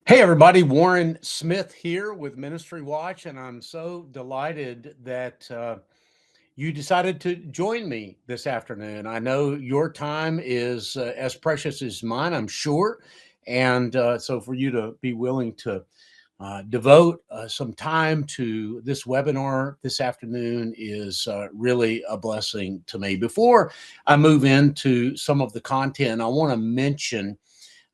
Hey everybody, Warren Smith here with Ministry Watch, and I'm so delighted that you decided to join me this afternoon. I know your time is as precious as mine, I'm sure, and so for you to be willing to devote some time to this webinar this afternoon is really a blessing to me. Before I move into some of the content, I want to mention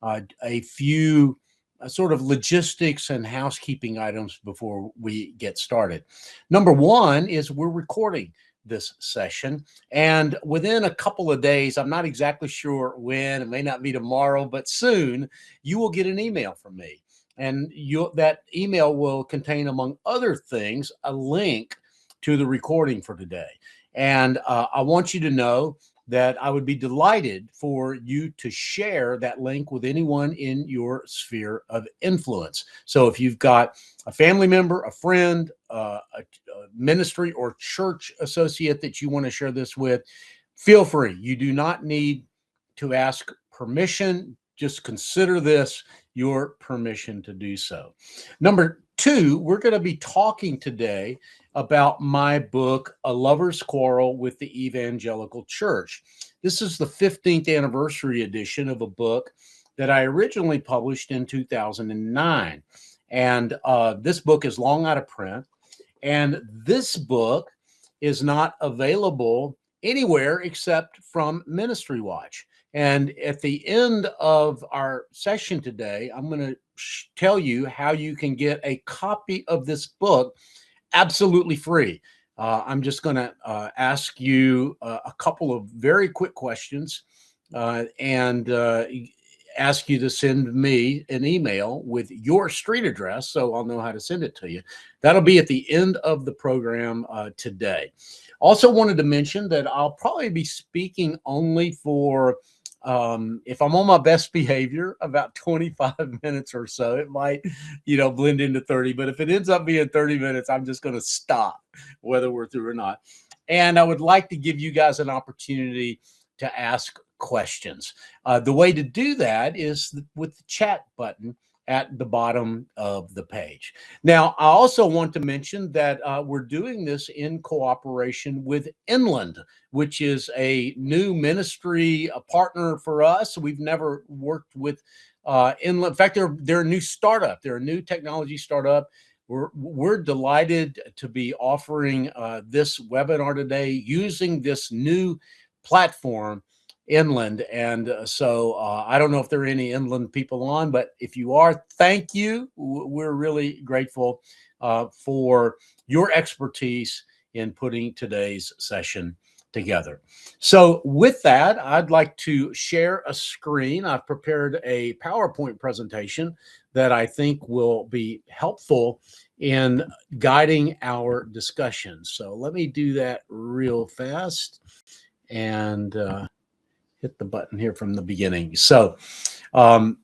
a few sort of logistics and housekeeping items before we get started. Number one is we're recording this session, and within a couple of days, I'm not exactly sure when, it may not be tomorrow, but soon, you will get an email from me. And that email will contain, among other things, a link to the recording for today. And I want you to know that I would be delighted for you to share that link with anyone in your sphere of influence. So if you've got a family member, a friend, a ministry or church associate that you want to share this with, feel free. You do not need to ask permission. Just consider this your permission to do so. Number two, we're going to be talking today about my book, A Lover's Quarrel with the Evangelical Church. This is the 15th anniversary edition of a book that I originally published in 2009. And this book is long out of print. And this book is not available anywhere except from Ministry Watch. And at the end of our session today, I'm going to tell you how you can get a copy of this book absolutely free. I'm just going to ask you a couple of very quick questions and ask you to send me an email with your street address so I'll know how to send it to you. That'll be at the end of the program today. Also wanted to mention that I'll probably be speaking only for if I'm on my best behavior, about 25 minutes or so. It might, blend into 30, but if it ends up being 30 minutes, I'm just going to stop whether we're through or not. And I would like to give you guys an opportunity to ask questions. The way to do that is with the chat button at the bottom of the page. Now, I also want to mention that we're doing this in cooperation with Inland, which is a new ministry, a partner for us. We've never worked with Inland. In fact, they're a new startup. They're a new technology startup. We're delighted to be offering this webinar today using this new platform, Inland. And so I don't know if there are any Inland people on, but if you are, thank you. We're really grateful for your expertise in putting today's session together. So with that, I'd like to share a screen. I've prepared a PowerPoint presentation that I think will be helpful in guiding our discussion. So let me do that real fast and hit the button here from the beginning. So as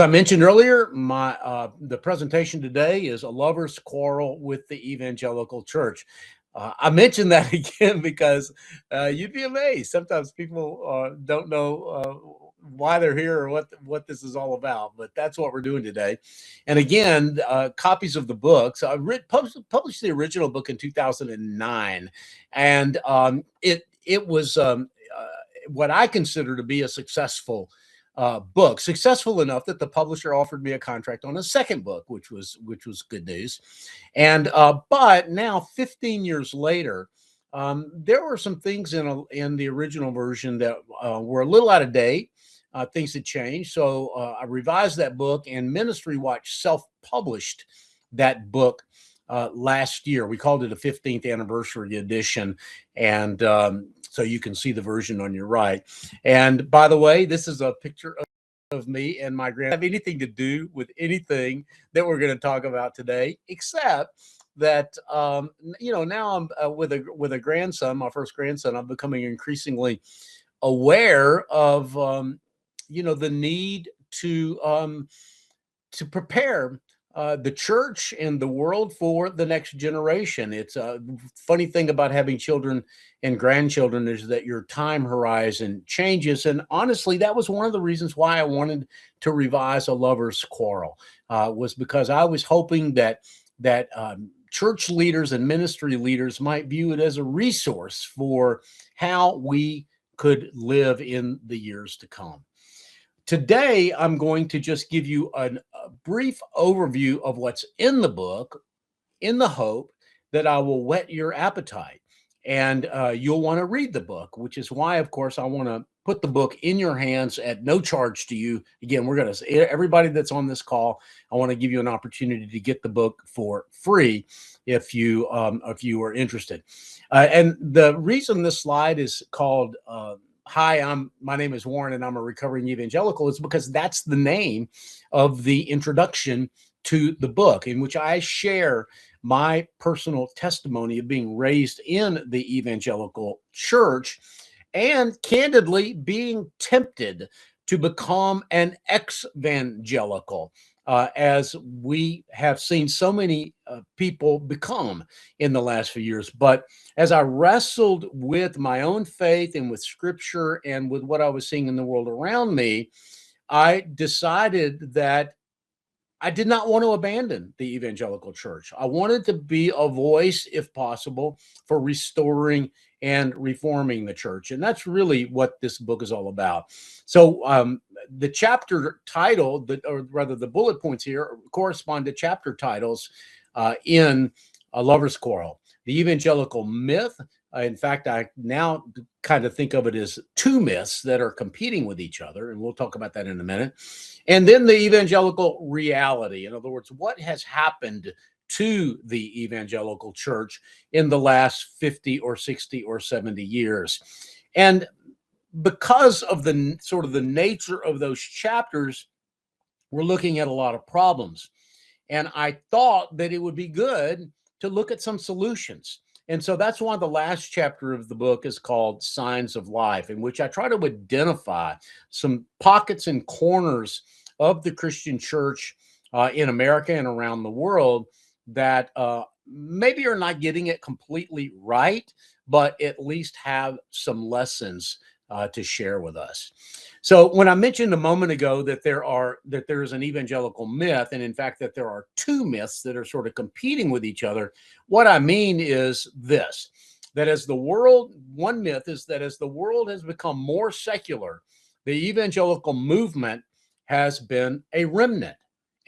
I mentioned earlier, the presentation today is A Lover's Quarrel with the Evangelical Church. I mentioned that again because you'd be amazed. Sometimes people don't know why they're here or what this is all about, but that's what we're doing today. And again, copies of the books. I published the original book in 2009, and it was what I consider to be a successful book, successful enough that the publisher offered me a contract on a second book, which was good news. And but now, 15 years later, there were some things in the original version that were a little out of date. Things had changed, so I revised that book, and Ministry Watch self-published that book last year. We called it a 15th anniversary edition, and so you can see the version on your right. And by the way, this is a picture of me and my grand. Have anything to do with anything that we're going to talk about today, except that now I'm with a grandson, my first grandson. I'm becoming increasingly aware of the need to prepare the church and the world for the next generation. It's a funny thing about having children and grandchildren is that your time horizon changes. And honestly, that was one of the reasons why I wanted to revise A Lover's Quarrel, was because I was hoping that church leaders and ministry leaders might view it as a resource for how we could live in the years to come. Today, I'm going to just give you a brief overview of what's in the book in the hope that I will whet your appetite and you'll want to read the book, which is why, of course, I want to put the book in your hands at no charge to you. Again, we're going to, everybody that's on this call, I want to give you an opportunity to get the book for free if you are interested. And the reason this slide is called Hi, my name is Warren and I'm a recovering evangelical is because that's the name of the introduction to the book, in which I share my personal testimony of being raised in the evangelical church and candidly being tempted to become an ex-evangelical, as we have seen so many people become in the last few years. But as I wrestled with my own faith and with scripture and with what I was seeing in the world around me, I decided that I did not want to abandon the evangelical church. I wanted to be a voice, if possible, for restoring and reforming the church. And that's really what this book is all about. So the chapter title, or rather the bullet points here, correspond to chapter titles in A Lover's Quarrel. The evangelical myth. In fact, I now kind of think of it as two myths that are competing with each other. And we'll talk about that in a minute. And then the evangelical reality. In other words, what has happened to the evangelical church in the last 50 or 60 or 70 years. And because of the sort of the nature of those chapters, we're looking at a lot of problems. And I thought that it would be good to look at some solutions. And so that's why the last chapter of the book is called Signs of Life, in which I try to identify some pockets and corners of the Christian church in America and around the world that maybe are not getting it completely right, but at least have some lessons to share with us. So when I mentioned a moment ago that there is an evangelical myth, and in fact that there are two myths that are sort of competing with each other, what I mean is this: that as the world, one myth is that as the world has become more secular, the evangelical movement has been a remnant,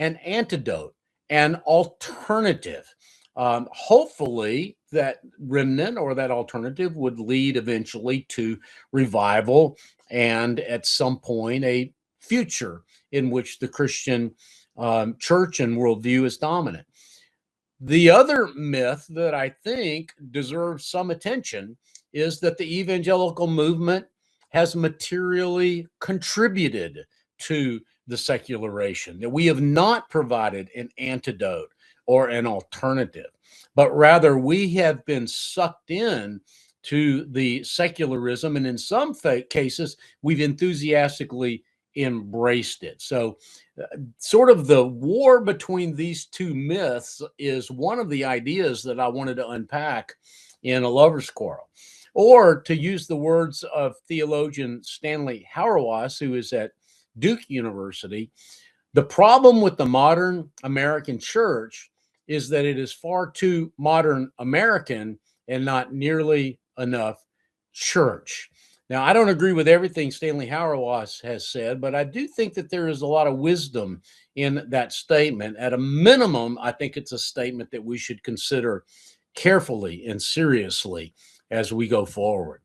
an antidote, an alternative. Hopefully, that remnant or that alternative would lead eventually to revival and at some point a future in which the Christian church and worldview is dominant. The other myth that I think deserves some attention is that the evangelical movement has materially contributed to the secularization, that we have not provided an antidote or an alternative, but rather we have been sucked in to the secularism, and in some cases, we've enthusiastically embraced it. So, sort of the war between these two myths is one of the ideas that I wanted to unpack in A Lover's Quarrel. Or to use the words of theologian Stanley Hauerwas, who is at Duke University, the problem with the modern American church is that it is far too modern American and not nearly enough church. Now, I don't agree with everything Stanley Hauerwas has said, but I do think that there is a lot of wisdom in that statement. At a minimum, I think it's a statement that we should consider carefully and seriously as we go forward.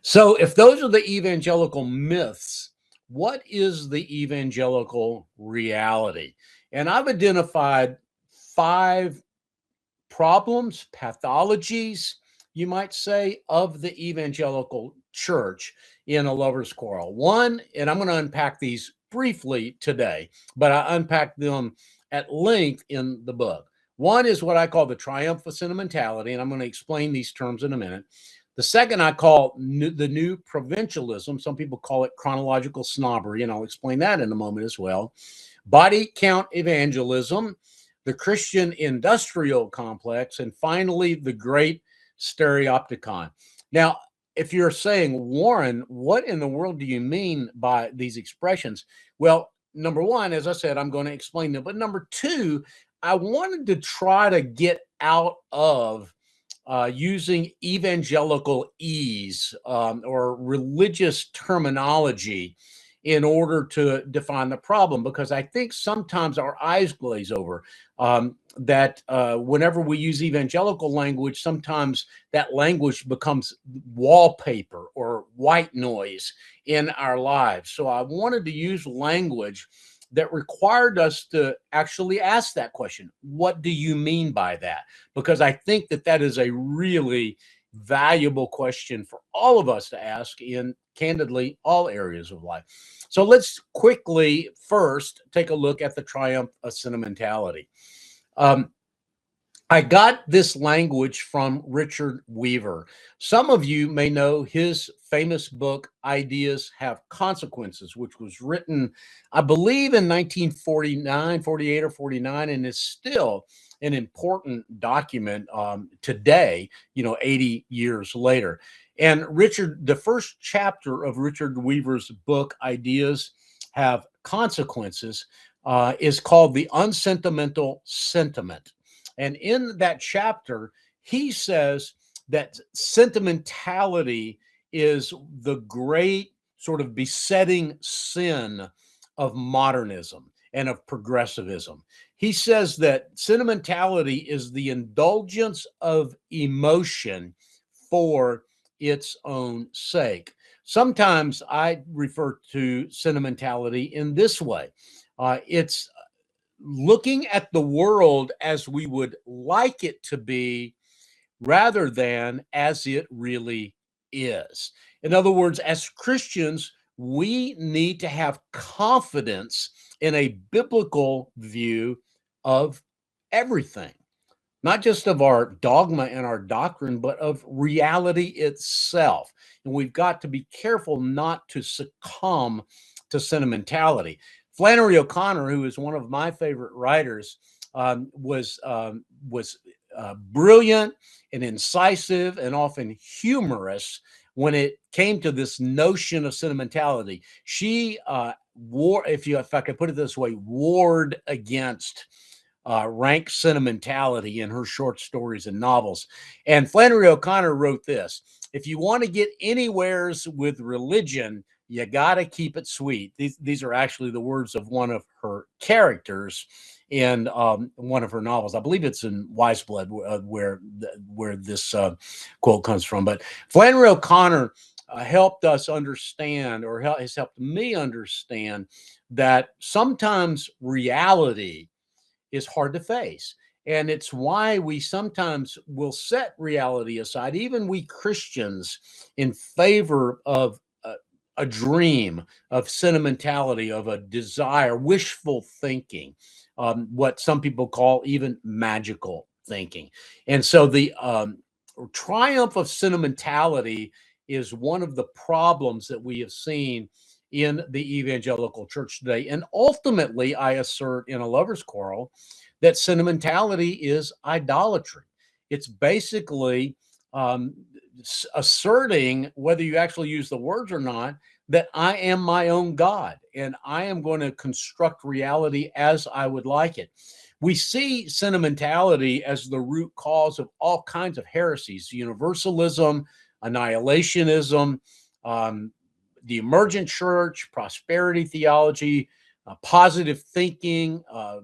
So, if those are the evangelical myths, what is the evangelical reality? And I've identified 5 problems, pathologies, you might say, of the evangelical church in A Lover's Quarrel. One, and I'm going to unpack these briefly today, but I unpack them at length in the book. One is what I call the triumphant sentimentality, and I'm going to explain these terms in a minute. The second I call the new provincialism. Some people call it chronological snobbery, and I'll explain that in a moment as well. body count evangelism, the Christian industrial complex, and finally, the great stereopticon. Now, if you're saying, Warren, what in the world do you mean by these expressions? Well, number one, as I said, I'm going to explain them. But number two, I wanted to try to get out of using evangelical ease or religious terminology in order to define the problem, because I think sometimes our eyes glaze over. That whenever we use evangelical language, sometimes that language becomes wallpaper or white noise in our lives. So I wanted to use language that required us to actually ask that question. What do you mean by that? Because I think that that is a really valuable question for all of us to ask in, candidly, all areas of life. So let's quickly first take a look at the triumph of sentimentality. Um, I got this language from Richard Weaver. Some of you may know his famous book, Ideas Have Consequences, which was written, I believe, in 1949, 48 or 49, and is still an important document today, 80 years later. And Richard, the first chapter of Richard Weaver's book, Ideas Have Consequences, is called The Unsentimental Sentiment. And in that chapter, he says that sentimentality is the great sort of besetting sin of modernism and of progressivism. He says that sentimentality is the indulgence of emotion for its own sake. Sometimes I refer to sentimentality in this way. It's looking at the world as we would like it to be rather than as it really is. In other words, as Christians, we need to have confidence in a biblical view of everything, not just of our dogma and our doctrine, but of reality itself. And we've got to be careful not to succumb to sentimentality. Flannery O'Connor, who is one of my favorite writers, was brilliant and incisive and often humorous when it came to this notion of sentimentality. She if I could put it this way, warred against rank sentimentality in her short stories and novels. And Flannery O'Connor wrote this: if you want to get anywheres with religion, you got to keep it sweet. These are actually the words of one of her characters in one of her novels. I believe it's in Wise Blood where this quote comes from. But Flannery O'Connor helped us understand, or has helped me understand, that sometimes reality is hard to face. And it's why we sometimes will set reality aside, even we Christians, in favor of a dream, of sentimentality, of a desire, wishful thinking, what some people call even magical thinking. And so the triumph of sentimentality is one of the problems that we have seen in the evangelical church today. And ultimately, I assert in A Lover's Quarrel that sentimentality is idolatry. It's basically um, asserting, whether you actually use the words or not, that I am my own God and I am going to construct reality as I would like it. We see sentimentality as the root cause of all kinds of heresies: universalism, annihilationism, um, the emergent church, prosperity theology, positive thinking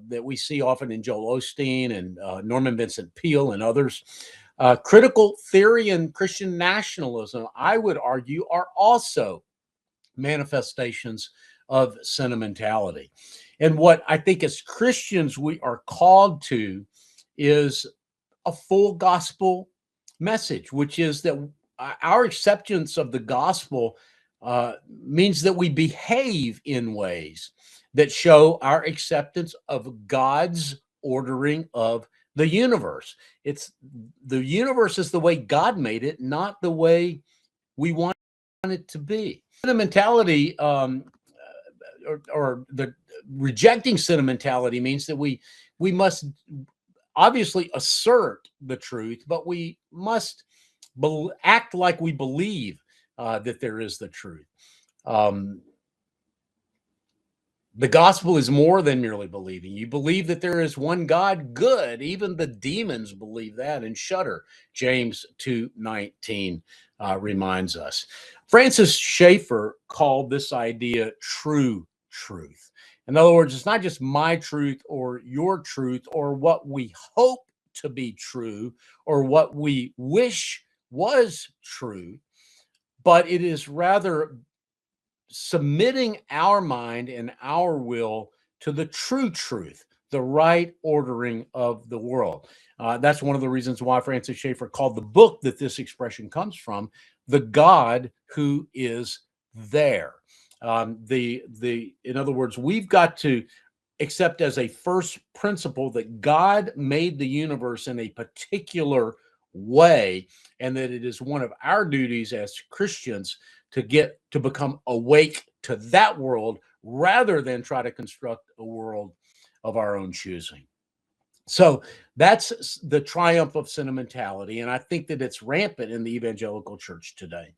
that we see often in Joel Osteen and Norman Vincent Peale and others. Critical theory and Christian nationalism, I would argue, are also manifestations of sentimentality. And what I think as Christians we are called to is a full gospel message, which is that our acceptance of the gospel means that we behave in ways that show our acceptance of God's ordering of the universe. It's the universe is the way God made it, not the way we want it to be. The mentality or the rejecting sentimentality means that we must obviously assert the truth, but we must act like we believe that there is the truth. Um, the gospel is more than merely believing. You believe that there is one God, good. Even the demons believe that and shudder. James 2:19 reminds us. Francis Schaeffer called this idea true truth. In other words, it's not just my truth or your truth or what we hope to be true or what we wish was true, but it is rather submitting our mind and our will to the true truth, the right ordering of the world. That's one of the reasons why Francis Schaeffer called the book that this expression comes from "The God Who Is There." In other words, we've got to accept as a first principle that God made the universe in a particular way, and that it is one of our duties as Christians to become awake to that world rather than try to construct a world of our own choosing. So that's the triumph of sentimentality, and I think that it's rampant in the evangelical church today.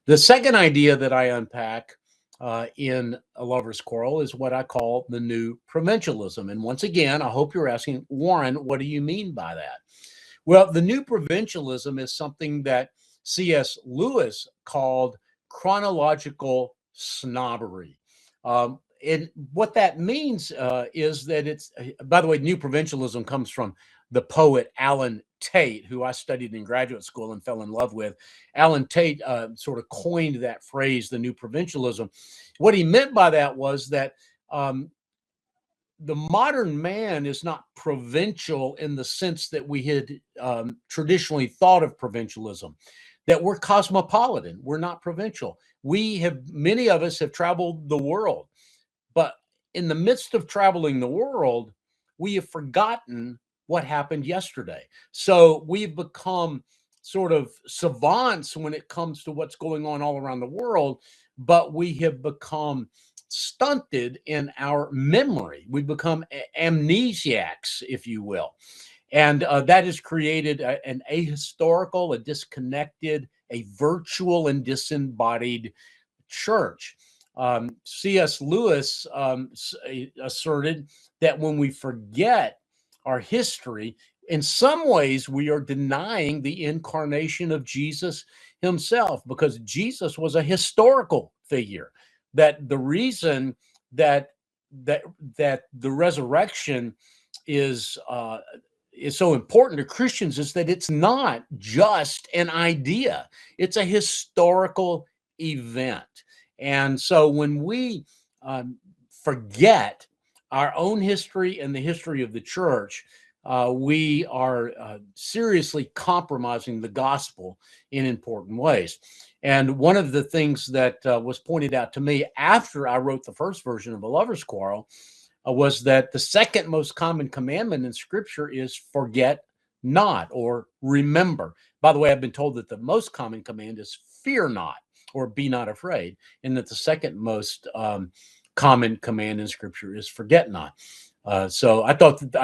The second idea that I unpack in A Lover's Quarrel is what I call the new provincialism. And once again, I hope you're asking, Warren, what do you mean by that? Well, the new provincialism is something that C.S. Lewis called chronological snobbery. And what that means is that by the way, new provincialism comes from the poet Alan Tate, who I studied in graduate school and fell in love with. Alan Tate sort of coined that phrase, the new provincialism. What he meant by that was that um, the modern man is not provincial in the sense that we had traditionally thought of provincialism, that we're cosmopolitan. We're not provincial. Many of us have traveled the world, but in the midst of traveling the world, we have forgotten what happened yesterday. So we've become sort of savants when it comes to what's going on all around the world, but we have become stunted in our memory. We've become amnesiacs, if you will. And that has created an ahistorical, a disconnected, a virtual, and disembodied church. C.S. Lewis asserted that when we forget our history, in some ways we are denying the incarnation of Jesus himself, because Jesus was a historical figure. That the reason that that that the resurrection is uh, is so important to Christians is that it's not just an idea; it's a historical event. And so when we forget our own history and the history of the church, we are seriously compromising the gospel in important ways. And one of the things that was pointed out to me after I wrote the first version of A Lover's Quarrel was that the second most common commandment in Scripture is forget not or remember. By the way, I've been told that the most common command is fear not or be not afraid, and that the second most common command in Scripture is forget not. So I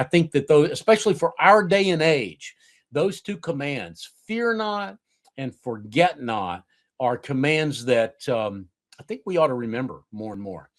think that those, especially for our day and age, those two commands, fear not and forget not, are commands that I think we ought to remember more and more.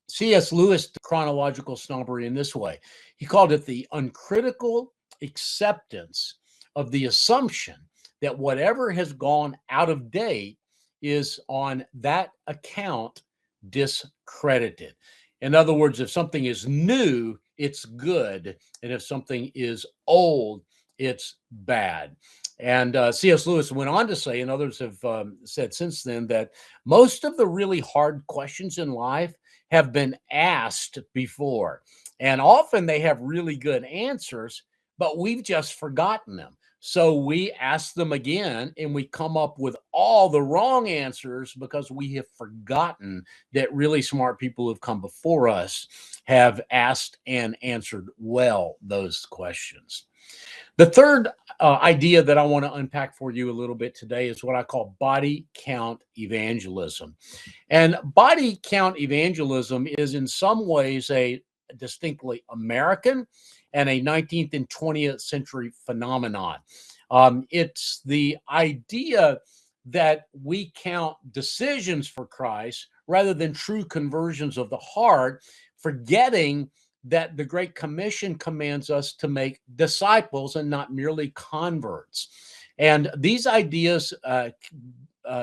C.S. Lewis, the chronological snobbery in this way. He called it the uncritical acceptance of the assumption that whatever has gone out of date is on that account discredited. In other words, if something is new, it's good. And if something is old, it's bad. And C.S. Lewis went on to say, and others have said since then, that most of the really hard questions in life have been asked before. And often they have really good answers, but we've just forgotten them. So we ask them again and we come up with all the wrong answers because we have forgotten that really smart people who've come before us have asked and answered well those questions. The third idea that I want to unpack for you a little bit today is what I call body count evangelism. And body count evangelism is in some ways a distinctly American and a 19th and 20th century phenomenon. It's the idea that we count decisions for Christ rather than true conversions of the heart, forgetting that the Great Commission commands us to make disciples and not merely converts. And these ideas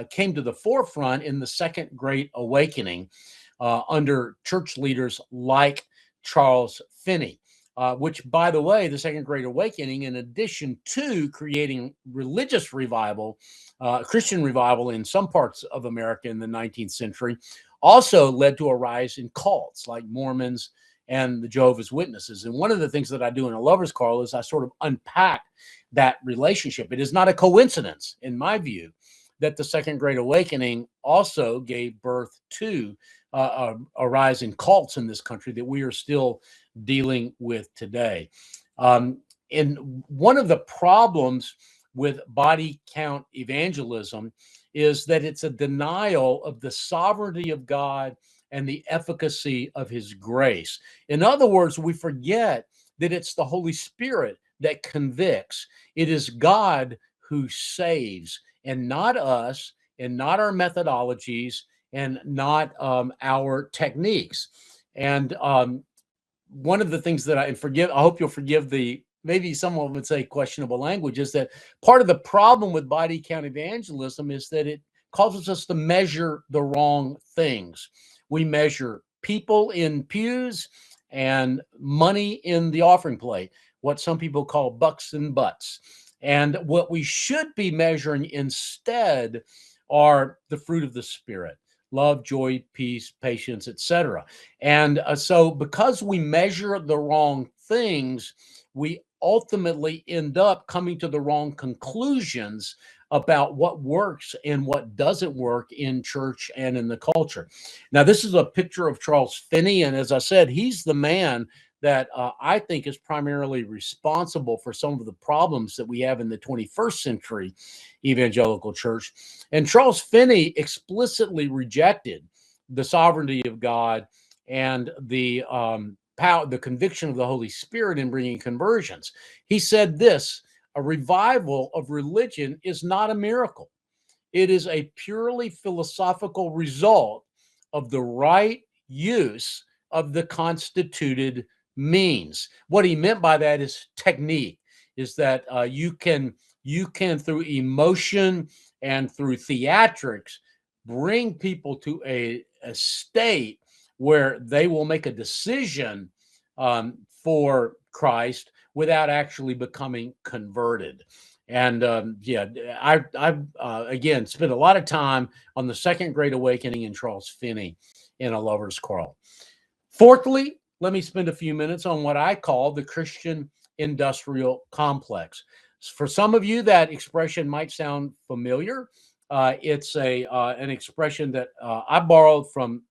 came to the forefront in the Second Great Awakening under church leaders like Charles Finney. Which, by the way, the Second Great Awakening, in addition to creating religious revival, Christian revival in some parts of America in the 19th century, also led to a rise in cults like Mormons and the Jehovah's Witnesses. And one of the things that I do in A Lover's Quarrel is I sort of unpack that relationship. It is not a coincidence, in my view, that the Second Great Awakening also gave birth to a rise in cults in this country that we are still dealing with today. And one of the problems with body count evangelism is that it's a denial of the sovereignty of God and the efficacy of his grace. In other words, we forget that it's the Holy Spirit that convicts. It is God who saves, and not us, and not our methodologies, and not our techniques. And one of the things that I hope you'll forgive the, maybe someone would say questionable language, is that part of the problem with body count evangelism is that it causes us to measure the wrong things. We measure people in pews and money in the offering plate, what some people call bucks and butts. And what we should be measuring instead are the fruit of the Spirit: love, joy, peace, patience, etc. And so because we measure the wrong things, we ultimately end up coming to the wrong conclusions about what works and what doesn't work in church and in the culture. Now, this is a picture of Charles Finney, and as I said, he's the man that I think is primarily responsible for some of the problems that we have in the 21st century evangelical church. And Charles Finney explicitly rejected the sovereignty of God and the power, the conviction of the Holy Spirit in bringing conversions. He said this: a revival of religion is not a miracle. It is a purely philosophical result of the right use of the constituted means. What he meant by that is technique, is that you can through emotion and through theatrics bring people to a state where they will make a decision for Christ without actually becoming converted. And I've again spent a lot of time on the Second Great Awakening and Charles Finney in A Lover's Quarrel. Fourthly, let me spend a few minutes on what I call the Christian industrial complex. For some of you, that expression might sound familiar. It's an expression that I borrowed from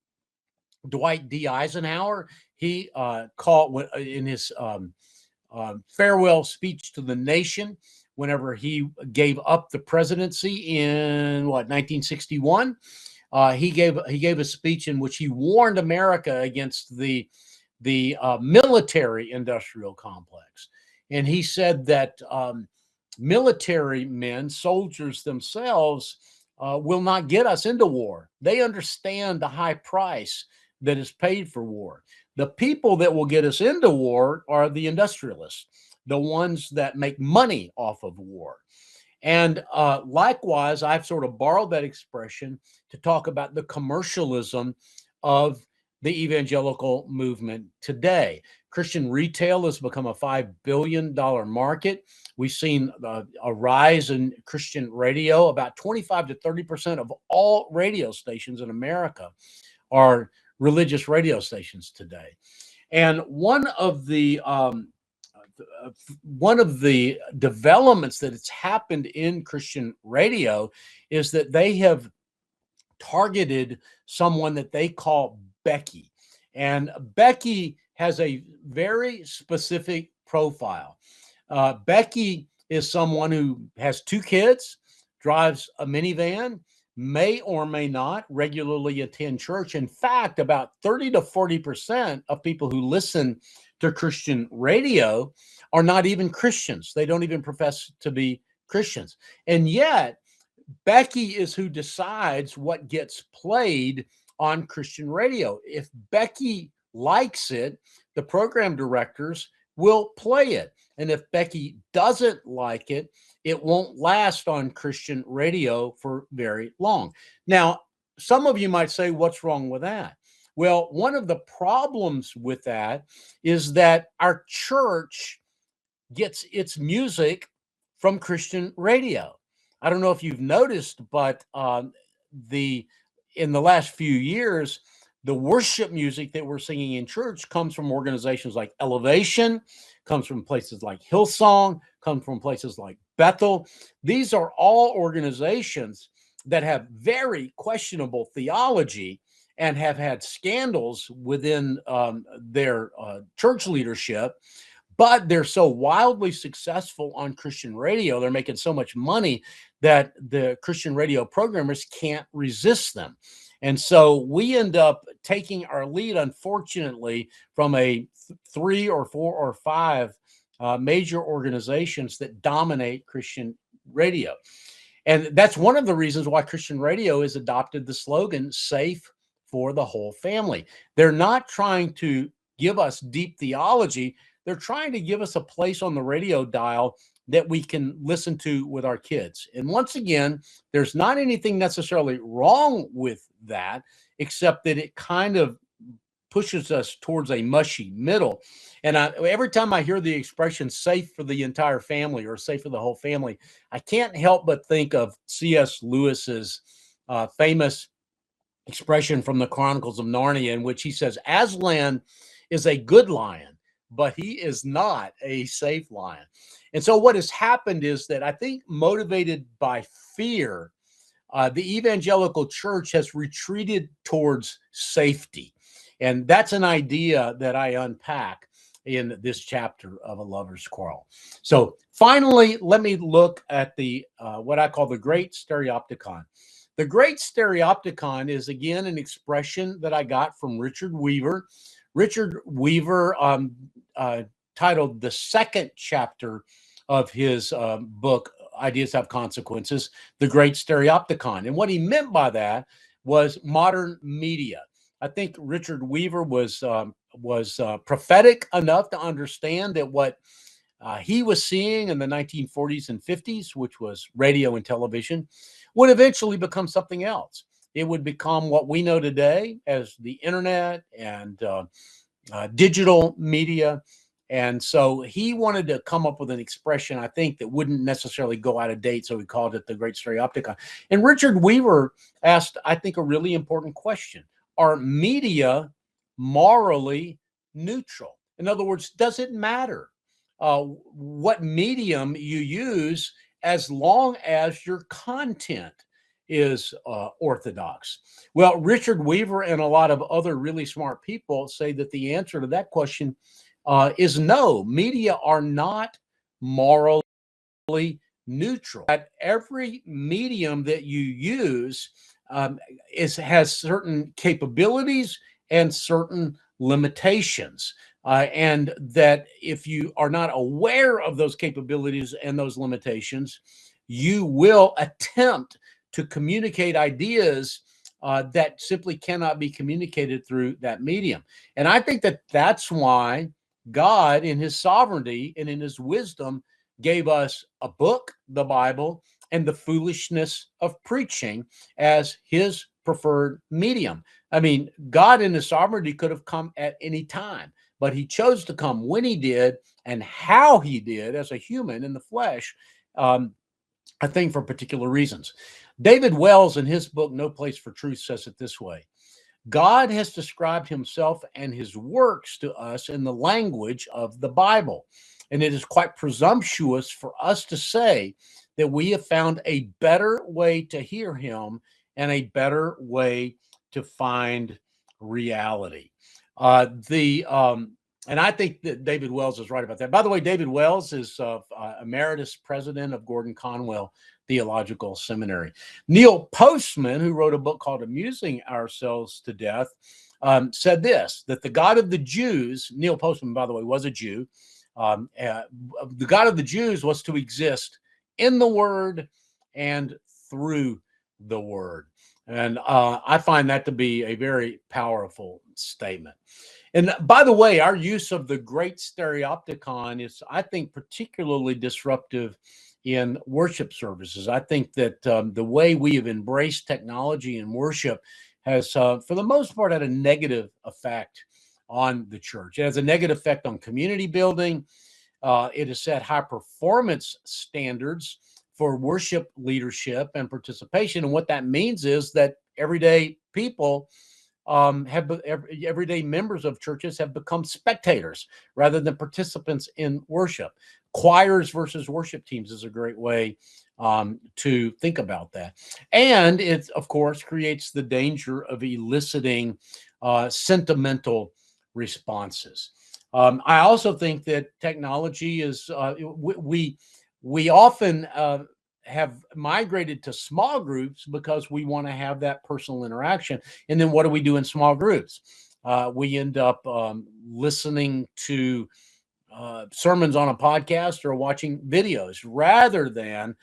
Dwight D. Eisenhower. He called in his farewell speech to the nation whenever he gave up the presidency in 1961. He gave a speech in which he warned America against the military industrial complex, and he said that military men, soldiers themselves, will not get us into war. They understand the high price that is paid for war. The people that will get us into war are the industrialists, the ones that make money off of war. And likewise, I've sort of borrowed that expression to talk about the commercialism of the evangelical movement today. Christian retail has become a $5 billion market. We've seen a rise in Christian radio. About 25 to 30% of all radio stations in America are religious radio stations today. And one of the developments that it's happened in Christian radio is that they have targeted someone that they call Becky. And Becky has a very specific profile. Becky is someone who has 2 kids, drives a minivan, may or may not regularly attend church. In fact, about 30 to 40% of people who listen to Christian radio are not even Christians. They don't even profess to be Christians. And yet, Becky is who decides what gets played on Christian radio. If Becky likes it, the program directors will play it. And if Becky doesn't like it, it won't last on Christian radio for very long. Now, some of you might say, what's wrong with that? Well, one of the problems with that is that our church gets its music from Christian radio. I don't know if you've noticed, but the in the last few years, the worship music that we're singing in church comes from organizations like Elevation, comes from places like Hillsong, comes from places like Bethel. These are all organizations that have very questionable theology and have had scandals within their church leadership, but they're so wildly successful on Christian radio. They're making so much money that the Christian radio programmers can't resist them. And so we end up taking our lead, unfortunately, from a 3 or 4 or 5 major organizations that dominate Christian radio. And that's one of the reasons why Christian radio has adopted the slogan, safe for the whole family. They're not trying to give us deep theology. They're trying to give us a place on the radio dial that we can listen to with our kids. And once again, there's not anything necessarily wrong with that, except that it kind of pushes us towards a mushy middle. And every time I hear the expression safe for the entire family or safe for the whole family, I can't help but think of C.S. Lewis's famous expression from the Chronicles of Narnia, in which he says, Aslan is a good lion, but he is not a safe lion. And so what has happened is that I think, motivated by fear, the evangelical church has retreated towards safety. And that's an idea that I unpack in this chapter of A Lover's Quarrel. So finally, let me look at the what I call the Great Stereopticon. The Great Stereopticon is, again, an expression that I got from Richard Weaver. Richard Weaver titled the second chapter of his book, Ideas Have Consequences, The Great Stereopticon. And what he meant by that was modern media. I think Richard Weaver was prophetic enough to understand that what he was seeing in the 1940s and 50s, which was radio and television, would eventually become something else. It would become what we know today as the internet and digital media. And so he wanted to come up with an expression, I think, that wouldn't necessarily go out of date. So he called it the Great Stereopticon. And Richard Weaver asked, I think, a really important question. Are media morally neutral? In other words, does it matter what medium you use as long as your content is orthodox? Well, Richard Weaver and a lot of other really smart people say that the answer to that question is no. Media are not morally neutral. That every medium that you use has certain capabilities and certain limitations. And that if you are not aware of those capabilities and those limitations, you will attempt to communicate ideas that simply cannot be communicated through that medium. And I think that that's why God, in his sovereignty and in his wisdom, gave us a book, the Bible, and the foolishness of preaching as his preferred medium. I mean, God in his sovereignty could have come at any time, but he chose to come when he did and how he did as a human in the flesh, I think for particular reasons. David Wells, in his book, No Place for Truth, says it this way. God has described himself and his works to us in the language of the Bible. And it is quite presumptuous for us to say that we have found a better way to hear him and a better way to find reality. The And I think that David Wells is right about that. By the way, David Wells is emeritus president of Gordon Conwell Theological Seminary. Neil Postman, who wrote a book called Amusing Ourselves to Death, said this, that the God of the Jews, Neil Postman, by the way, was a Jew. The God of the Jews was to exist in the Word and through the Word. And I find that to be a very powerful statement. And by the way, our use of the great stereopticon is, I think, particularly disruptive in worship services. I think that the way we have embraced technology in worship has, for the most part, had a negative effect on the church. It has a negative effect on community building. It has set high performance standards for worship leadership and participation. And what that means is that everyday people everyday members of churches have become spectators rather than participants in worship. Choirs versus worship teams is a great way to think about that. And it, of course, creates the danger of eliciting sentimental responses. I also think that technology is, we often have migrated to small groups because we want to have that personal interaction. And then what do we do in small groups? We end up listening to sermons on a podcast or watching videos rather than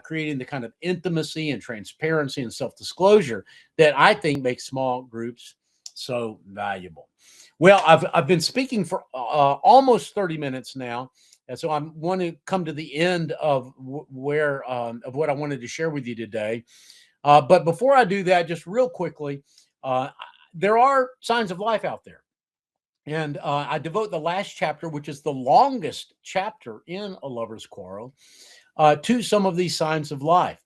creating the kind of intimacy and transparency and self-disclosure that I think makes small groups so valuable. Well, I've been speaking for almost 30 minutes now. And so I want to come to the end of of what I wanted to share with you today. But before I do that, just real quickly, there are signs of life out there. And I devote the last chapter, which is the longest chapter in A Lover's Quarrel, to some of these signs of life.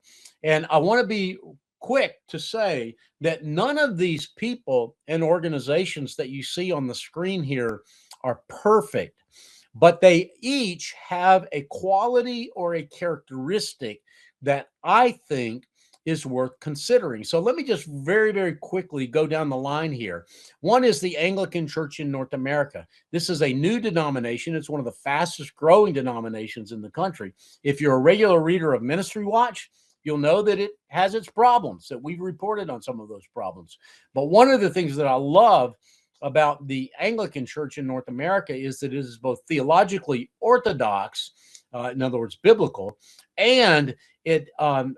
And I want to be quick to say that none of these people and organizations that you see on the screen here are perfect, but they each have a quality or a characteristic that I think is worth considering. So let me just very, very quickly go down the line here. One is the Anglican Church in North America. This is a new denomination. It's one of the fastest growing denominations in the country. If you're a regular reader of Ministry Watch, you'll know that it has its problems, that we've reported on some of those problems. But one of the things that I love about the Anglican Church in North America is that it is both theologically orthodox, in other words, biblical, and it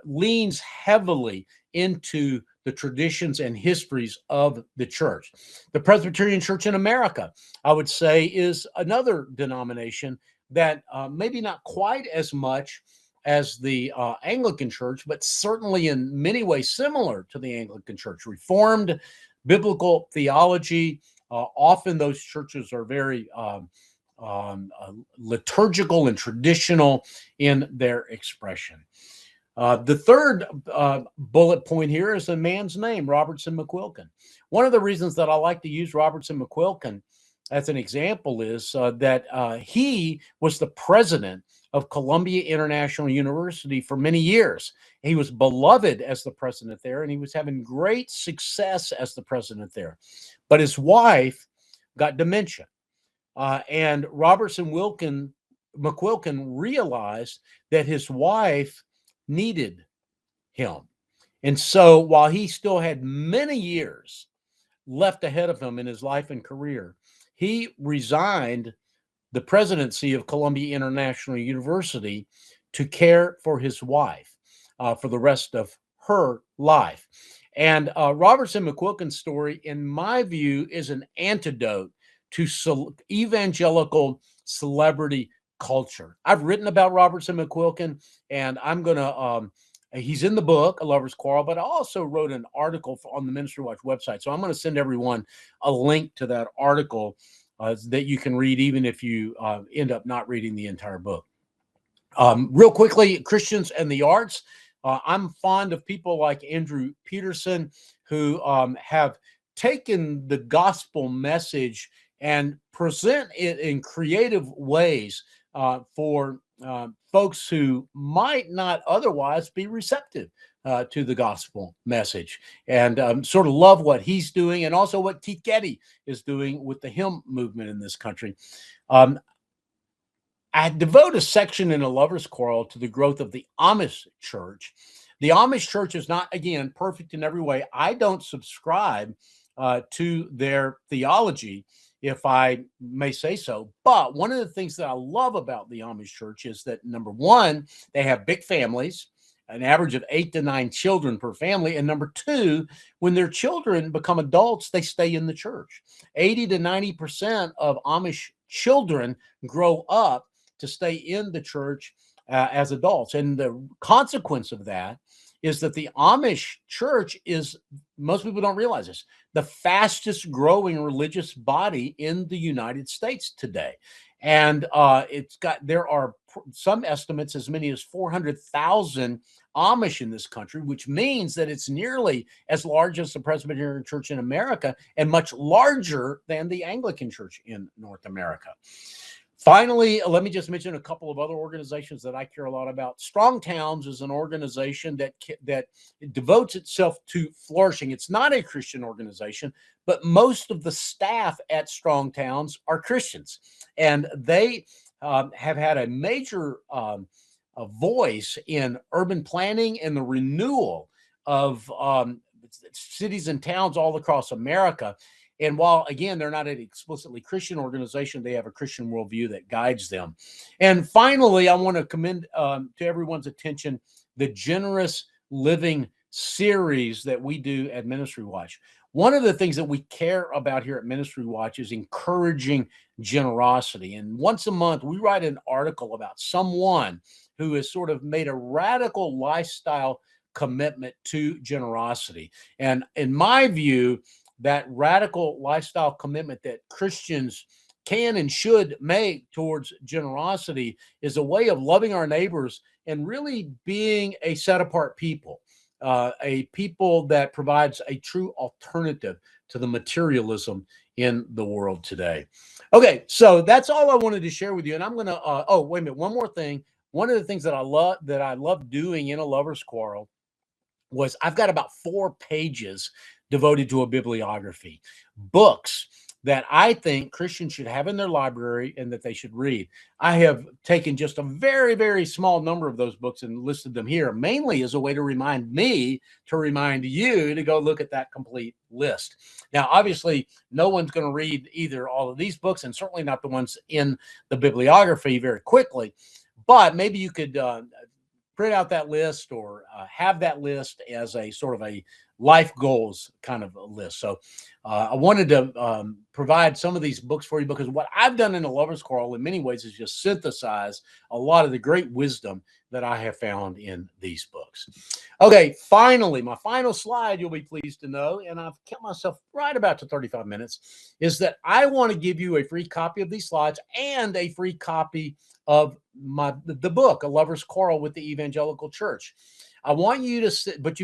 leans heavily into the traditions and histories of the church. The Presbyterian Church in America, I would say, is another denomination that maybe not quite as much as the Anglican Church, but certainly in many ways similar to the Anglican Church. Reformed biblical theology. Often those churches are very liturgical and traditional in their expression. The third bullet point here is a man's name, Robertson McQuilkin. One of the reasons that I like to use Robertson McQuilkin as an example is that he was the president of Columbia International University for many years. He was beloved as the president there, and he was having great success as the president there. But his wife got dementia. And Robertson McQuilkin realized that his wife needed him. And so while he still had many years left ahead of him in his life and career, he resigned the presidency of Columbia International University to care for his wife for the rest of her life. And Robertson McQuilkin's story, in my view, is an antidote to evangelical celebrity culture. I've written about Robertson McQuilkin, and I'm going to, he's in the book, A Lover's Quarrel, but I also wrote an article on the Ministry Watch website. So I'm going to send everyone a link to that article that you can read, even if you end up not reading the entire book. Real quickly, Christians and the arts. I'm fond of people like Andrew Peterson, who have taken the gospel message and present it in creative ways for folks who might not otherwise be receptive to the gospel message, and sort of love what he's doing, and also what Keith Getty is doing with the hymn movement in this country. Um, I devote a section in A Lover's Quarrel to the growth of the Amish church. The Amish church is not, again, perfect in every way. I don't subscribe to their theology, if I may say so. But one of the things that I love about the Amish church is that, number one, they have big families, an average of 8 to 9 children per family. And number two, when their children become adults, they stay in the church. 80 to 90% of Amish children grow up to stay in the church as adults. And the consequence of that is that the Amish church is, most people don't realize this, the fastest growing religious body in the United States today. And there are some estimates as many as 400,000 Amish in this country, which means that it's nearly as large as the Presbyterian Church in America and much larger than the Anglican Church in North America. Finally, let me just mention a couple of other organizations that I care a lot about. Strong Towns is an organization that devotes itself to flourishing. It's not a Christian organization, but most of the staff at Strong Towns are Christians, and they have had a major a voice in urban planning and the renewal of cities and towns all across America. And while, again, they're not an explicitly Christian organization, they have a Christian worldview that guides them. And finally, I want to commend to everyone's attention the Generous Living series that we do at Ministry Watch. One of the things that we care about here at Ministry Watch is encouraging generosity. And once a month, we write an article about someone who has sort of made a radical lifestyle commitment to generosity. And in my view, that radical lifestyle commitment that Christians can and should make towards generosity is a way of loving our neighbors and really being a set apart people, a people that provides a true alternative to the materialism in the world today. Okay, so that's all I wanted to share with you. And I'm going to, oh, wait a minute, one more thing. One of the things that I love doing in A Lover's Quarrel was I've got about 4 pages devoted to a bibliography, books that I think Christians should have in their library and that they should read. I have taken just a very, very small number of those books and listed them here, mainly as a way to remind me to remind you to go look at that complete list. Now, obviously, no one's going to read either all of these books and certainly not the ones in the bibliography very quickly, but maybe you could print out that list or have that list as a sort of a life goals kind of a list. So I wanted to provide some of these books for you because what I've done in A Lover's Quarrel in many ways is just synthesize a lot of the great wisdom that I have found in these books. Okay, finally, my final slide, you'll be pleased to know, and I've kept myself right about to 35 minutes, is that I want to give you a free copy of these slides and a free copy of the book, A Lover's Quarrel with the Evangelical Church. I want you to, but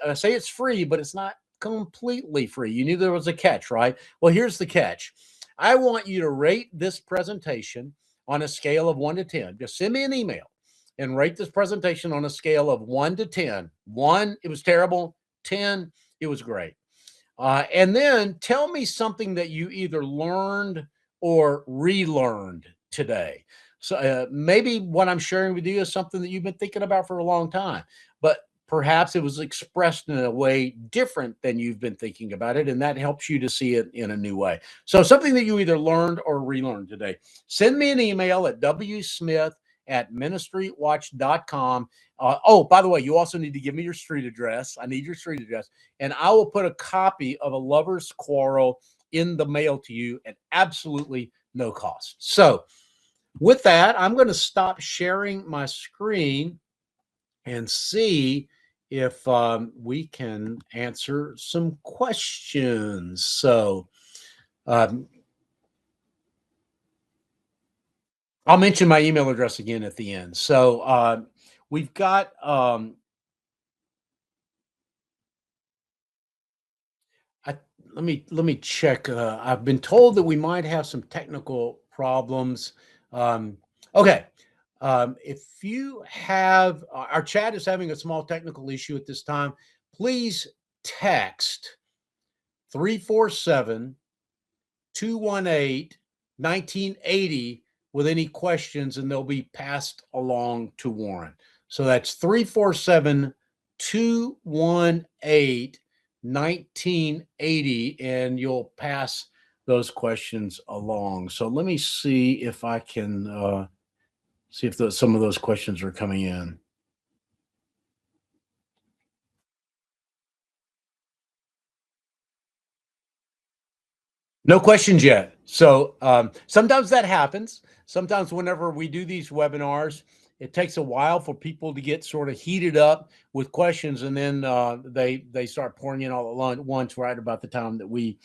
I say it's free, but it's not completely free. You knew there was a catch, right? Well, here's the catch. I want you to rate this presentation on a scale of 1 to 10. Just send me an email and rate this presentation on a scale of 1 to 10. 1, it was terrible. 10, it was great. And then tell me something that you either learned or relearned today. So maybe what I'm sharing with you is something that you've been thinking about for a long time, but perhaps it was expressed in a way different than you've been thinking about it, and that helps you to see it in a new way. So something that you either learned or relearned today. Send me an email at wsmith@ministrywatch.com. Oh, by the way, you also need to give me your street address. I need your street address, and I will put a copy of A Lover's Quarrel in the mail to you at absolutely no cost. So with that, I'm going to stop sharing my screen and see if we can answer some questions. So I'll mention my email address again at the end. So we've got let me check. I've been told that we might have some technical problems. Okay. If you have, our chat is having a small technical issue at this time. Please text 347 218 1980 with any questions, and they'll be passed along to Warren. So that's 347 218 1980, and you'll pass those questions along. So let me see if I can see if some of those questions are coming in. No questions yet. So sometimes that happens. Sometimes whenever we do these webinars, it takes a while for people to get sort of heated up with questions, and then they start pouring in all at once right about the time that we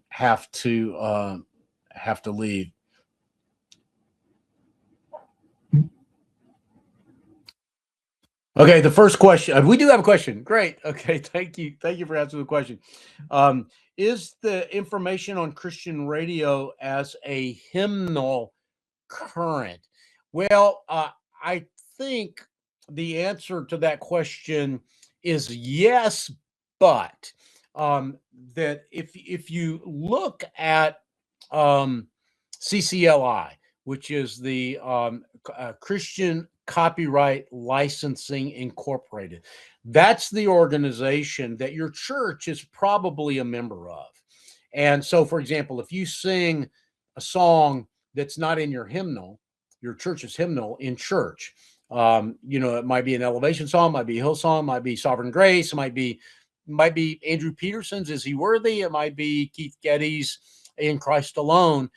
have to leave. Okay, the first question. We do have a question. Great. Okay, thank you. Thank you for answering the question. Is the information on Christian radio as a hymnal current? Well, I think the answer to that question is yes, but that if you look at um, CCLI, which is the Christian Copyright Licensing Incorporated, that's the organization that your church is probably a member of. And so, for example, if you sing a song that's not in your church's hymnal in church. It might be an elevation song, might be a hill song, might be Sovereign Grace, might be Andrew Peterson's Is He Worthy? It might be Keith Getty's In Christ Alone.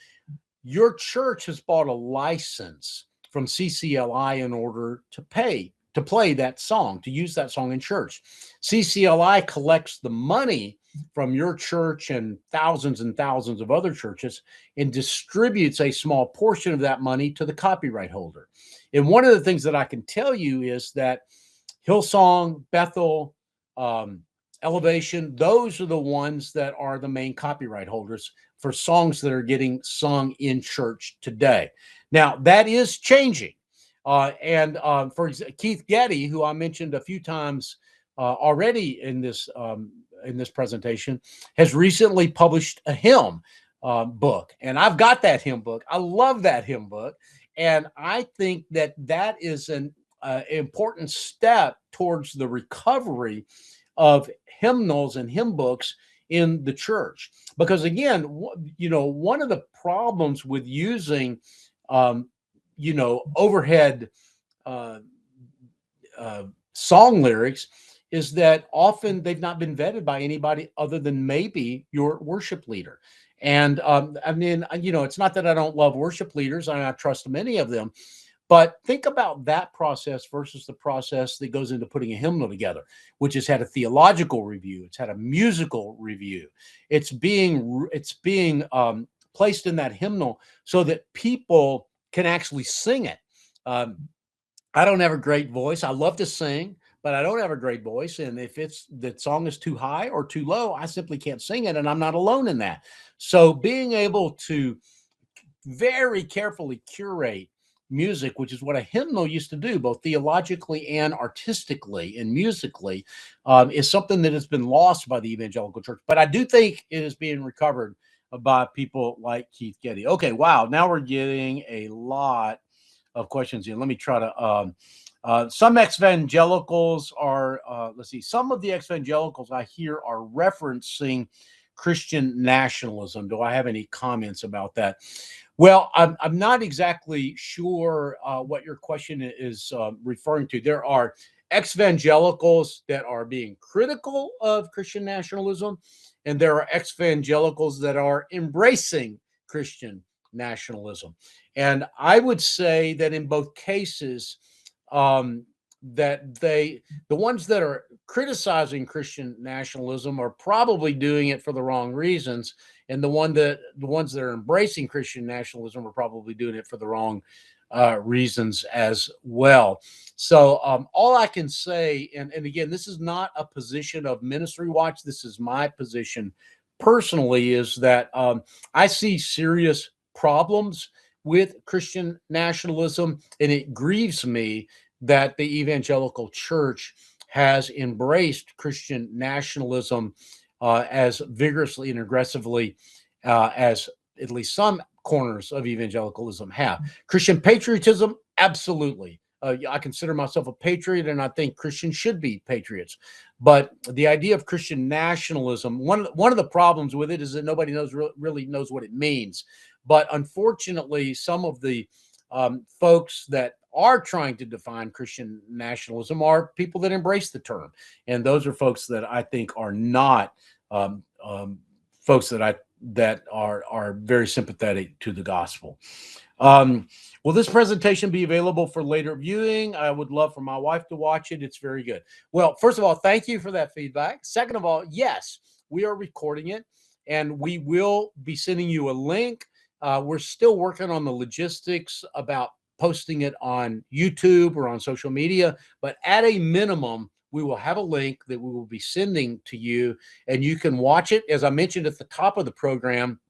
Your church has bought a license from CCLI in order to play that song, to use that song in church. CCLI collects the money from your church and thousands of other churches and distributes a small portion of that money to the copyright holder. And one of the things that I can tell you is that Hillsong, Bethel, Elevation, those are the ones that are the main copyright holders for songs that are getting sung in church today. Now, that is changing. For example, Keith Getty, who I mentioned a few times already in this presentation, has recently published a hymn book, and I've got that hymn book. I love that hymn book, and I think that that is an important step towards the recovery of hymnals and hymn books in the church. Because again, one of the problems with using, overhead uh, song lyrics is that often they've not been vetted by anybody other than maybe your worship leader. And it's not that I don't love worship leaders, and I trust many of them, but think about that process versus the process that goes into putting a hymnal together, which has had a theological review, it's had a musical review, it's being placed in that hymnal so that people can actually sing it. I don't have a great voice. I love to sing, but I don't have a great voice. And if the song is too high or too low, I simply can't sing it, and I'm not alone in that. So being able to very carefully curate music, which is what a hymnal used to do, both theologically and artistically and musically, is something that has been lost by the evangelical church. But I do think it is being recovered by people like Keith Getty. Okay, wow. Now we're getting a lot of questions here. Let me try to. Some evangelicals are, some of the evangelicals I hear are referencing Christian nationalism. Do I have any comments about that? Well, I'm not exactly sure what your question is referring to. There are evangelicals that are being critical of Christian nationalism, and there are evangelicals that are embracing Christian nationalism. And I would say that in both cases, that the ones that are criticizing Christian nationalism are probably doing it for the wrong reasons, and the ones that are embracing Christian nationalism are probably doing it for the wrong reasons as well. So all I can say, and again, this is not a position of Ministry Watch. This is my position personally, is that I see serious problems with Christian nationalism, and it grieves me that the evangelical church has embraced Christian nationalism as vigorously and aggressively as at least some corners of evangelicalism have. Christian patriotism, absolutely. I consider myself a patriot, and I think Christians should be patriots. But the idea of Christian nationalism, one of the problems with it is that nobody really knows what it means. But unfortunately, some of the folks that are trying to define Christian nationalism are people that embrace the term, and those are folks that I think are not um, um, folks that are very sympathetic to the gospel. Um, will this presentation be available for later viewing? I would love for my wife to watch it. It's very good. Well, first of all, thank you for that feedback. Second of all, yes, we are recording it, and we will be sending you a link. We're still working on the logistics about posting it on YouTube or on social media, but at a minimum, we will have a link that we will be sending to you, and you can watch it. As I mentioned at the top of the program,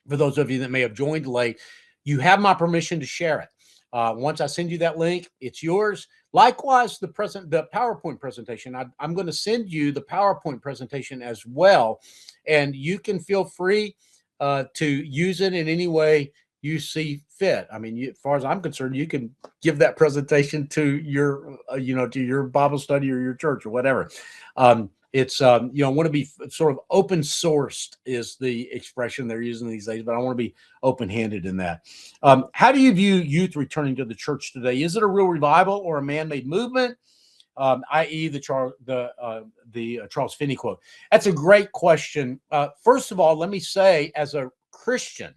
for those of you that may have joined late, you have my permission to share it. Once I send you that link, it's yours. Likewise, the PowerPoint presentation. I'm going to send you the PowerPoint presentation as well, and you can feel free to use it in any way you see fit. I mean, as far as I'm concerned, you can give that presentation to your, to your Bible study or your church or whatever. It's want to be sort of open sourced is the expression they're using these days, but I want to be open handed in that. How do you view youth returning to the church today? Is it a real revival or a man made movement? I.e., the Charles Finney quote. That's a great question. First of all, let me say, as a Christian,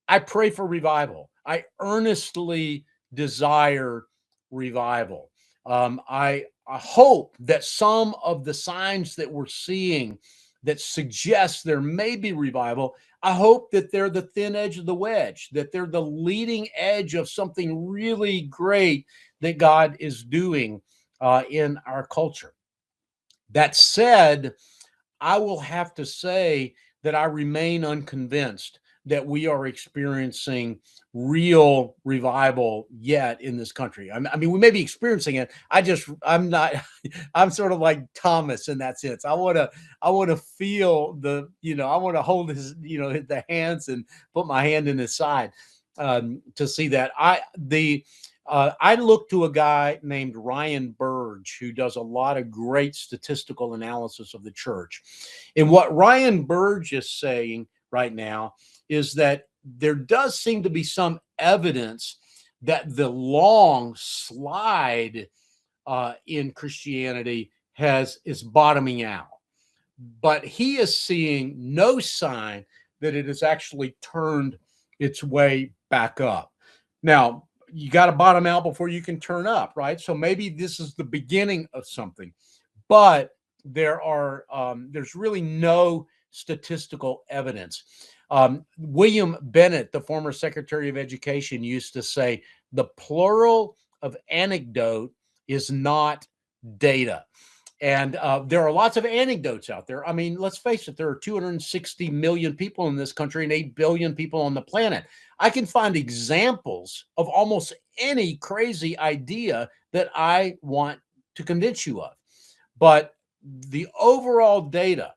I pray for revival. I earnestly desire revival. I hope that some of the signs that we're seeing that suggest there may be revival, I hope that they're the thin edge of the wedge, that they're the leading edge of something really great that God is doing in our culture. That said, I will have to say that I remain unconvinced that we are experiencing real revival yet in this country. I mean, we may be experiencing it. I'm not, I'm sort of like Thomas in that sense. I want to feel I want to hold his, the hands and put my hand in his side to see that. I look to a guy named Ryan Burge who does a lot of great statistical analysis of the church. And what Ryan Burge is saying right now is that there does seem to be some evidence that the long slide in Christianity is bottoming out. But he is seeing no sign that it has actually turned its way back up. Now, you got to bottom out before you can turn up, right? So maybe this is the beginning of something, but there's really no statistical evidence. William Bennett, the former Secretary of Education, used to say the plural of anecdote is not data. And there are lots of anecdotes out there. I mean, let's face it, there are 260 million people in this country and 8 billion people on the planet. I can find examples of almost any crazy idea that I want to convince you of. But the overall data,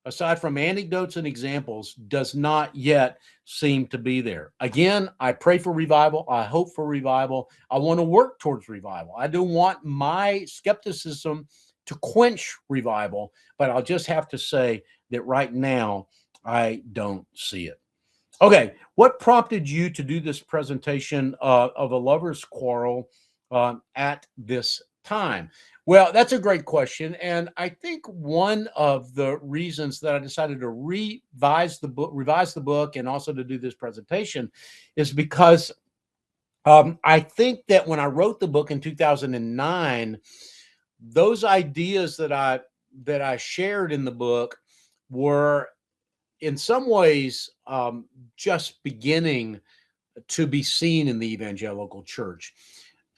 aside from anecdotes and examples, does not yet seem to be there. Again, I pray for revival. I hope for revival. I want to work towards revival. I don't want my skepticism to quench revival, but I'll just have to say that right now, I don't see it. Okay, what prompted you to do this presentation of A Lover's Quarrel at this time? Well, that's a great question. And I think one of the reasons that I decided to revise the book and also to do this presentation is because I think that when I wrote the book in 2009, those ideas that I shared in the book were in some ways just beginning to be seen in the evangelical church.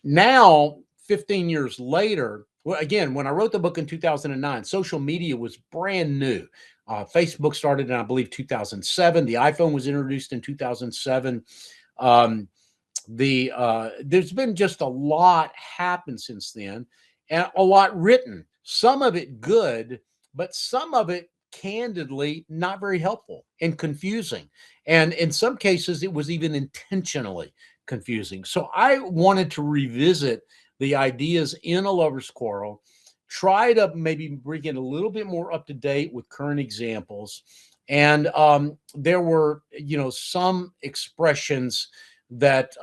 Now, 15 years later, well, again, when I wrote the book in 2009, social media was brand new. Facebook started in, I believe, 2007. The iPhone was introduced in 2007. Um, there's been just a lot happened since then, and a lot written. Some of it good, but some of it candidly not very helpful and confusing. And in some cases, it was even intentionally confusing. So I wanted to revisit the ideas in A Lover's Quarrel, try to maybe bring it a little bit more up to date with current examples. And there were, some expressions that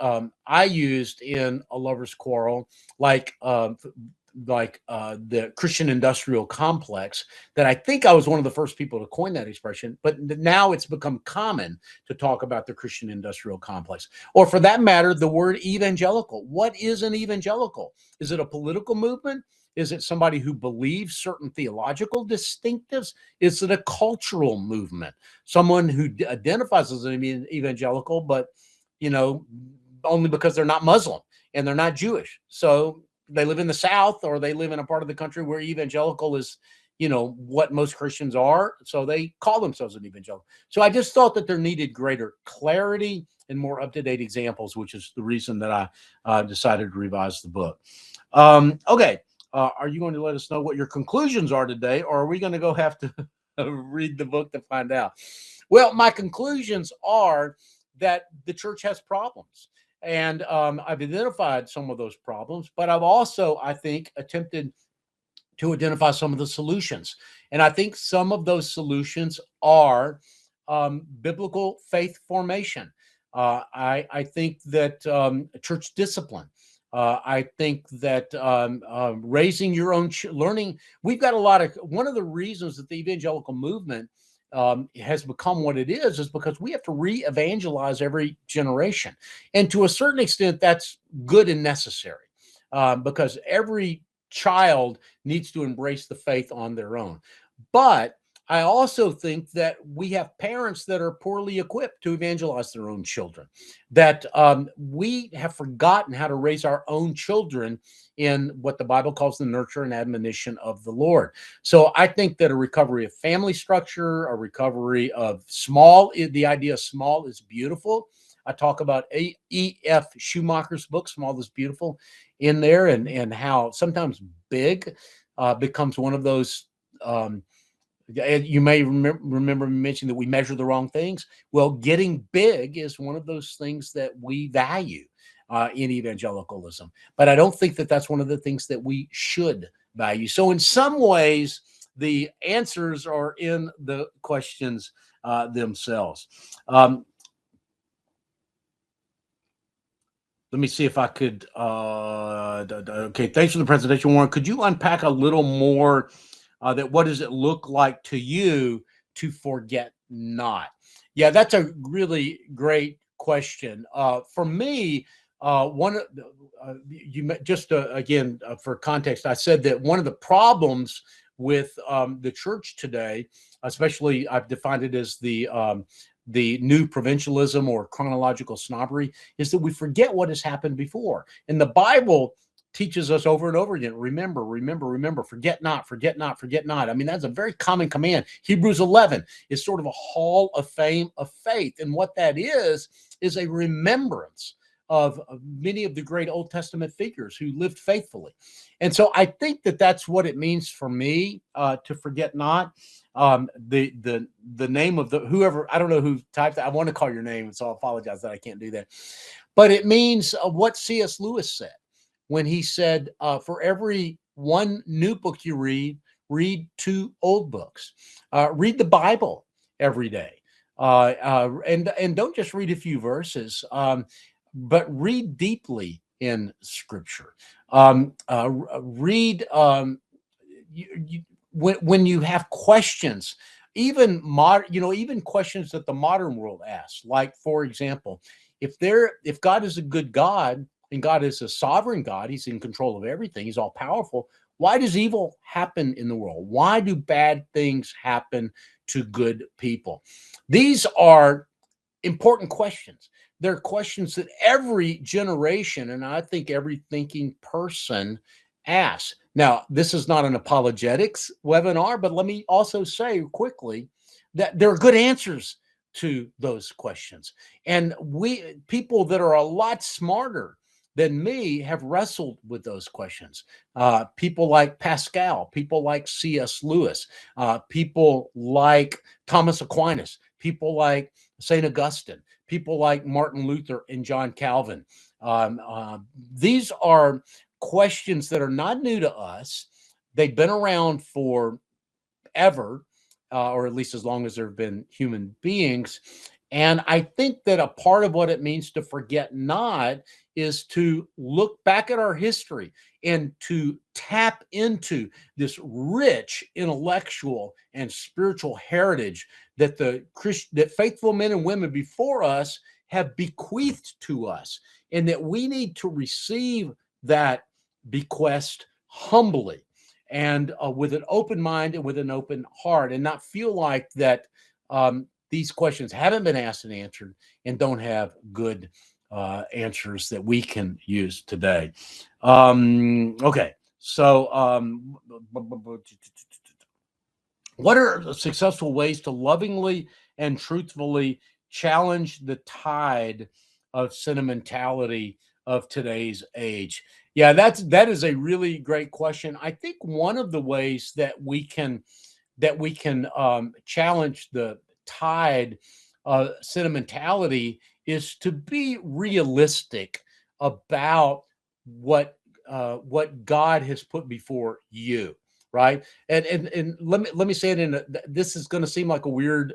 I used in A Lover's Quarrel, like the Christian industrial complex, that I think I was one of the first people to coin that expression, but now it's become common to talk about the Christian industrial complex. Or for that matter, the word evangelical. What is an evangelical? Is it a political movement? Is it somebody who believes certain theological distinctives? Is it a cultural movement? Someone who identifies as an evangelical, but you know, only because they're not Muslim and they're not Jewish. So they live in the South, or they live in a part of the country where evangelical is, what most Christians are. So they call themselves an evangelical. So I just thought that there needed greater clarity and more up-to-date examples, which is the reason that I decided to revise the book. Okay. Are you going to let us know what your conclusions are today, or are we going to go have to read the book to find out? Well, my conclusions are that the church has problems. And I've identified some of those problems, but I've also, I think, attempted to identify some of the solutions. And I think some of those solutions are biblical faith formation. I think that church discipline. I think that raising your own learning. We've got a lot of, one of the reasons that the evangelical movement has become what it is because we have to re-evangelize every generation. And to a certain extent, that's good and necessary, because every child needs to embrace the faith on their own. But I also think that we have parents that are poorly equipped to evangelize their own children, that we have forgotten how to raise our own children in what the Bible calls the nurture and admonition of the Lord. So I think that a recovery of family structure, a recovery of small, the idea of small is beautiful. I talk about E.F. Schumacher's book, Small is Beautiful, in there, and how sometimes big becomes one of those. You may remember me mentioning that we measure the wrong things. Well, getting big is one of those things that we value in evangelicalism. But I don't think that that's one of the things that we should value. So in some ways, the answers are in the questions themselves. Let me see if I could. Okay, thanks for the presentation, Warren. Could you unpack a little more that what does it look like to you to forget not? Yeah, that's a really great question. For me, one just again for context, I said that one of the problems with the church today, especially I've defined it as the new provincialism or chronological snobbery, is that we forget what has happened before. And the Bible teaches us over and over again, remember, remember, remember, forget not, forget not, forget not. I mean, that's a very common command. Hebrews 11 is sort of a hall of fame of faith. And what that is a remembrance of many of the great Old Testament figures who lived faithfully. And so I think that that's what it means for me to forget not. The name of the whoever, I don't know who typed that. I want to call your name, so I apologize that I can't do that. But it means what C.S. Lewis said when he said, for every one new book you read two old books. Read the Bible every day. And don't just read a few verses, but read deeply in Scripture. Read when you have questions, even even questions that the modern world asks. Like, for example, if God is a good God and God is a sovereign God, He's in control of everything, He's all powerful. Why does evil happen in the world? Why do bad things happen to good people? These are important questions. They're questions that every generation, and I think every thinking person, asks. Now, this is not an apologetics webinar, but let me also say quickly that there are good answers to those questions. And people that are a lot smarter than me have wrestled with those questions. People like Pascal, people like C.S. Lewis, people like Thomas Aquinas, people like St. Augustine, people like Martin Luther and John Calvin. These are questions that are not new to us. They've been around for ever, or at least as long as there have been human beings. And I think that a part of what it means to forget not is to look back at our history and to tap into this rich intellectual and spiritual heritage that that faithful men and women before us have bequeathed to us, and that we need to receive that bequest humbly and with an open mind and with an open heart, and not feel like that these questions haven't been asked and answered and don't have good answers that we can use today. Okay, so what are successful ways to lovingly and truthfully challenge the tide of sentimentality of today's age? Yeah, that is a really great question. I think one of the ways that we can challenge the tide of sentimentality is to be realistic about what God has put before you, right? And let me say it this is going to seem like a weird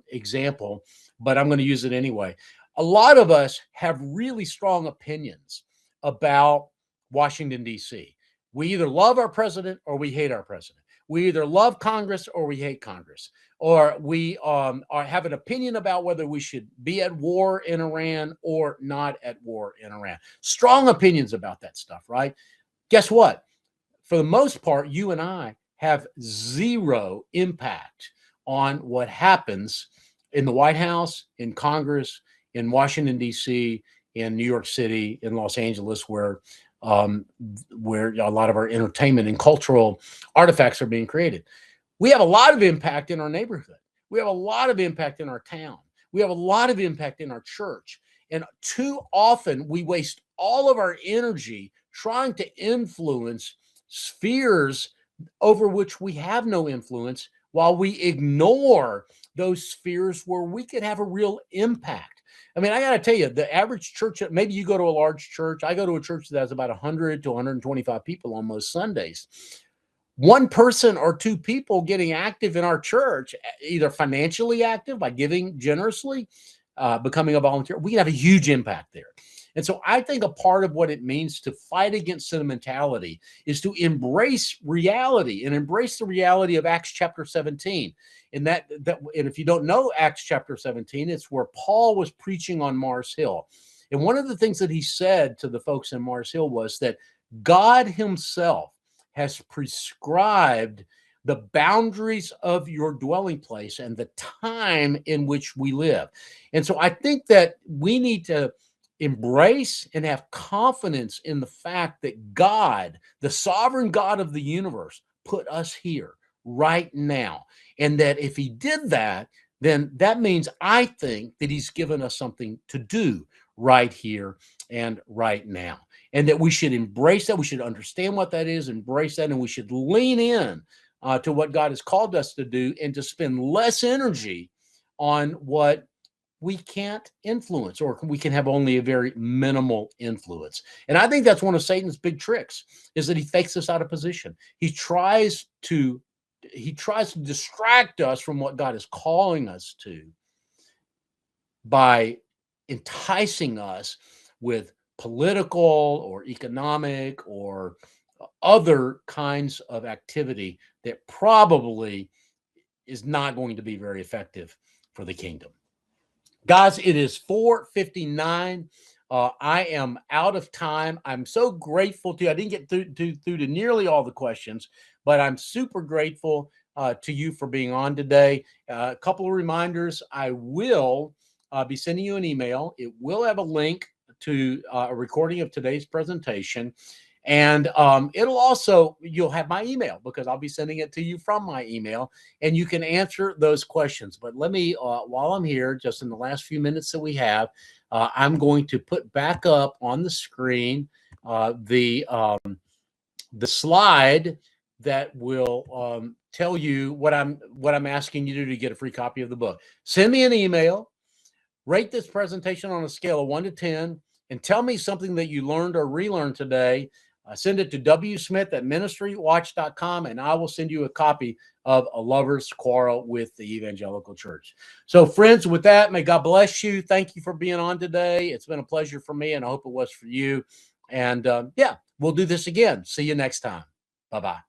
example, but I'm going to use it anyway. A lot of us have really strong opinions about Washington, D.C. We either love our president or we hate our president. We either love Congress or we hate Congress, or we have an opinion about whether we should be at war in Iran or not at war in Iran. Strong opinions about that stuff, right? Guess what? For the most part, you and I have zero impact on what happens in the White House, in Congress, in Washington, D.C., in New York City, in Los Angeles, where a lot of our entertainment and cultural artifacts are being created. We have a lot of impact in our neighborhood. We have a lot of impact in our town. We have a lot of impact in our church. And too often we waste all of our energy trying to influence spheres over which we have no influence, while we ignore those spheres where we could have a real impact. I mean, I got to tell you, the average church, maybe you go to a large church. I go to a church that has about 100 to 125 people on most Sundays. One person or two people getting active in our church, either financially active by giving generously, becoming a volunteer, we can have a huge impact there. And so I think a part of what it means to fight against sentimentality is to embrace reality and embrace the reality of Acts chapter 17. And and if you don't know Acts chapter 17, it's where Paul was preaching on Mars Hill. And one of the things that he said to the folks in Mars Hill was that God himself has prescribed the boundaries of your dwelling place and the time in which we live. And so I think that we need to embrace and have confidence in the fact that God, the sovereign God of the universe, put us here right now. And that if he did that, then that means, I think, that he's given us something to do right here and right now. And that we should embrace that. We should understand what that is, embrace that, and we should lean in to what God has called us to do, and to spend less energy on what we can't influence, or we can have only a very minimal influence. And I think that's one of Satan's big tricks, is that he fakes us out of position. He tries to distract us from what God is calling us to by enticing us with political or economic or other kinds of activity that probably is not going to be very effective for the kingdom. Guys, it is 4:59. I am out of time. I'm so grateful to you. I didn't get through to nearly all the questions, but I'm super grateful to you for being on today. A couple of reminders. I will be sending you an email. It will have a link to a recording of today's presentation. And it'll also, you'll have my email because I'll be sending it to you from my email, and you can answer those questions. But let me, while I'm here, just in the last few minutes that we have, I'm going to put back up on the screen the slide that will tell you what I'm asking you to do to get a free copy of the book. Send me an email, rate this presentation on a scale of 1 to 10, and tell me something that you learned or relearned today. Send it to wsmith@ministrywatch.com, and I will send you a copy of A Lover's Quarrel with the Evangelical Church. So, friends, with that, may God bless you. Thank you for being on today. It's been a pleasure for me, and I hope it was for you. And yeah, we'll do this again. See you next time. Bye-bye.